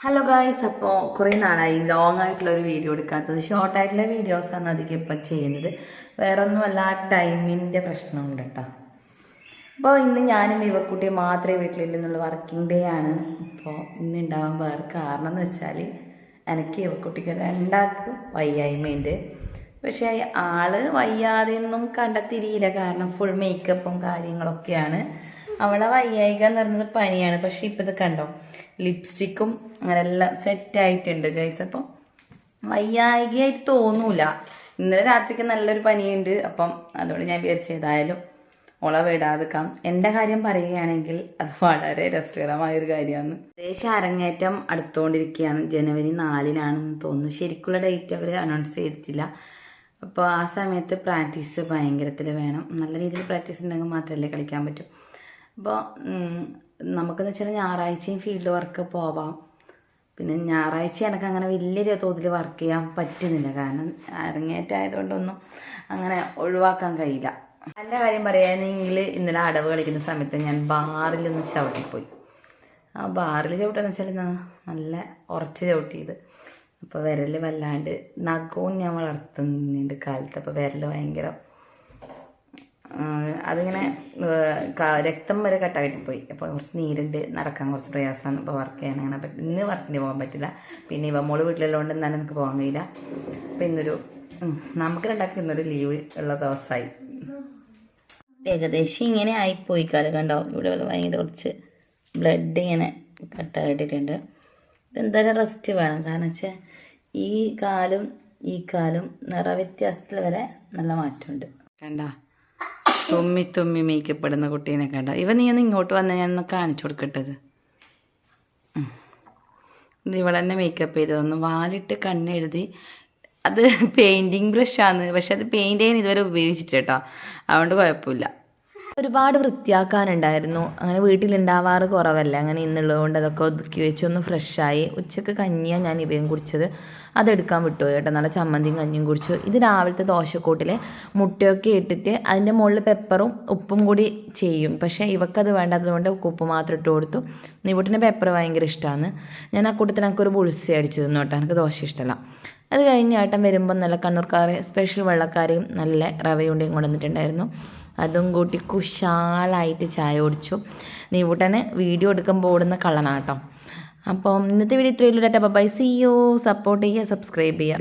Hello guys, അപ്പോൾ കുറേ നാളായി ലോങ് ആയിട്ടുള്ളൊരു വീഡിയോ എടുക്കാത്തത്. ഷോർട്ടായിട്ടുള്ള വീഡിയോസാണ് അധികം ഇപ്പം ചെയ്യുന്നത്. വേറൊന്നുമല്ല, ടൈമിൻ്റെ പ്രശ്നമുണ്ട് കേട്ടോ. അപ്പോൾ ഇന്ന് ഞാനും ഇവക്കുട്ടിയും മാത്രമേ വീട്ടിലില്ലെന്നുള്ള വർക്കിംഗ് ഡേ ആണ്. അപ്പോൾ ഇന്ന് ഉണ്ടാവാൻ വേറെ കാരണം എന്ന് വെച്ചാൽ എനിക്ക് ഇവക്കുട്ടിക്ക് രണ്ടാൾക്കും വയ്യായ്മയുണ്ട്. പക്ഷേ ആള് വയ്യാതെയൊന്നും കണ്ടെത്തിരിയില്ല, കാരണം ഫുൾ മേക്കപ്പും കാര്യങ്ങളൊക്കെയാണ്. അവളെ വയ്യായിക എന്ന് പറയുന്നത് പനിയാണ്. പക്ഷെ ഇപ്പം ഇത് കണ്ടോ, ലിപ്സ്റ്റിക്കും അങ്ങനെ എല്ലാം സെറ്റായിട്ടുണ്ട് ഗൈസ്. അപ്പം വയ്യായികയായിട്ട് തോന്നൂല. ഇന്നലെ രാത്രിക്ക് നല്ലൊരു പനിയുണ്ട്. അപ്പം അതുകൊണ്ട് ഞാൻ വിചാരിച്ചതായാലും ഓളെ വിടാതെക്കാം. എൻ്റെ കാര്യം പറയുകയാണെങ്കിൽ അത് വളരെ രസകരമായൊരു കാര്യമാണ്. ദേശം അരങ്ങേറ്റം അടുത്തുകൊണ്ടിരിക്കുകയാണ്. ജനുവരി 4-നാണെന്ന് തോന്നുന്നു. ശരിക്കുള്ള ഡേറ്റ് അവർ അനൗൺസ് ചെയ്തിട്ടില്ല. അപ്പോൾ ആ സമയത്ത് പ്രാക്ടീസ് ഭയങ്കരത്തിൽ വേണം. നല്ല രീതിയിൽ പ്രാക്ടീസ് ഉണ്ടെങ്കിൽ മാത്രമല്ലേ കളിക്കാൻ പറ്റൂ. അപ്പോൾ നമുക്കെന്ന് വെച്ചാൽ ഞായറാഴ്ചയും ഫീൽഡ് വർക്ക് പോവാം. പിന്നെ ഞായറാഴ്ച എനിക്ക് അങ്ങനെ വലിയ തോതിൽ വർക്ക് ചെയ്യാൻ പറ്റുന്നില്ല, കാരണം അരങ്ങേറ്റമായതുകൊണ്ടൊന്നും അങ്ങനെ ഒഴിവാക്കാൻ കഴിയില്ല. എൻ്റെ കാര്യം പറയുകയാണെങ്കിൽ ഇന്നലെ അടവ് കളിക്കുന്ന സമയത്ത് ഞാൻ ബാറിലൊന്ന് ചവിട്ടിപ്പോയി. ആ ബാറിൽ ചവിട്ടാന്ന് വെച്ചാൽ നല്ല ഉറച്ച് ചവിട്ടിയത്. അപ്പോൾ വിരൽ വല്ലാണ്ട് നഖവും ഞാൻ വളർത്തുന്നുണ്ട് കാലത്ത്. അപ്പോൾ വിരൽ ഭയങ്കര അതിങ്ങനെ രക്തം വരെ കട്ടായിട്ട് പോയി. അപ്പോൾ കുറച്ച് നീരുണ്ട്, നടക്കാൻ കുറച്ച് പ്രയാസമാണ്. ഇപ്പോൾ വർക്ക് ചെയ്യാൻ അങ്ങനെ ഇന്ന് വർക്കിന് പോകാൻ പറ്റില്ല. പിന്നെ ഇവ മോള് വീട്ടിലുള്ളതുകൊണ്ട് എന്നാലും എനിക്ക് പോകാൻ കഴിയില്ല. അപ്പോൾ ഇന്നൊരു നമുക്ക് രണ്ടാൾക്ക് ഇന്നൊരു ലീവ് ഉള്ള ദിവസമായി. ഏകദേശം ഇങ്ങനെ ആയിപ്പോയി കാല്. കണ്ടോ, ഇവിടെ ഭയങ്കര കുറച്ച് ബ്ലഡ് ഇങ്ങനെ കട്ടായിട്ടിട്ടുണ്ട്. എന്തായാലും റെസ്റ്റ് വേണം, കാരണം വെച്ചാൽ ഈ കാലും നിറവ്യത്യാസത്തിൽ വരെ നല്ല മാറ്റമുണ്ട്. കണ്ടോ, തുമ്മി മേക്കപ്പ് ഇടുന്ന കുട്ടീനെ കണ്ട. നീ ഒന്ന് ഇങ്ങോട്ട് വന്നാൽ ഞാൻ ഒന്ന് കാണിച്ചു കൊടുക്കട്ടത്. ഇത് ഇവിടെ തന്നെ മേക്കപ്പ് ചെയ്തതൊന്ന് വാലിട്ട് കണ്ണെഴുതി. അത് പെയിൻറ്റിങ് ബ്രഷാണ്, പക്ഷെ അത് പെയിൻറ്റ് ചെയ്യാൻ ഇതുവരെ ഉപയോഗിച്ചിട്ടോ, അതുകൊണ്ട് കുഴപ്പമില്ല. ഒരുപാട് വൃത്തിയാക്കാനുണ്ടായിരുന്നു. അങ്ങനെ വീട്ടിലുണ്ടാവാറ് കുറവല്ല. അങ്ങനെ ഇന്നുള്ളത് കൊണ്ട് അതൊക്കെ ഒതുക്കി വെച്ച് ഒന്ന് ഫ്രഷായി. ഉച്ചക്ക് കഞ്ഞിയാണ് ഞാൻ ഇവയും കുടിച്ചത്. അതെടുക്കാൻ വിട്ടുപോയി കേട്ടോ. നല്ല ചമ്മന്തിയും കഞ്ഞിയും കുടിച്ചു. ഇത് രാവിലത്തെ ദോശക്കൂട്ടിൽ മുട്ടയൊക്കെ ഇട്ടിട്ട് അതിൻ്റെ മുകളിൽ പെപ്പറും ഉപ്പും കൂടി ചെയ്യും. പക്ഷേ ഇവക്കത് വേണ്ടാത്തത് കൊണ്ട് ഉപ്പ് മാത്രം ഇട്ട് കൊടുത്തു. നീവൂട്ടിൻ്റെ പെപ്പർ ഭയങ്കര ഇഷ്ടമാണ്. ഞാൻ ആ കൂട്ടത്തിൽ എനിക്കൊരു ബുൾസി അടിച്ചു തന്നു കേട്ടോ. എനിക്ക് ദോശ ഇഷ്ടമല്ല. അത് കഴിഞ്ഞ് ഏട്ടൻ വരുമ്പോൾ നല്ല കണ്ണൂർക്കാരെ സ്പെഷ്യൽ വെള്ളക്കാരെയും നല്ല റവയുണ്ടിയും കൊണ്ടുവന്നിട്ടുണ്ടായിരുന്നു. അതും കൂട്ടി കുശാലായിട്ട് ചായ കുടിച്ചു. നീവൂട്ടന് വീഡിയോ എടുക്കുമ്പോൾ ഓടുന്ന കള്ളനാട്ടോ. അപ്പം ഇന്നത്തെ വീഡിയോ ഇത്രയുള്ളൂ. Bye, see you. സപ്പോർട്ട് ചെയ്യുക, സബ്സ്ക്രൈബ് ചെയ്യുക.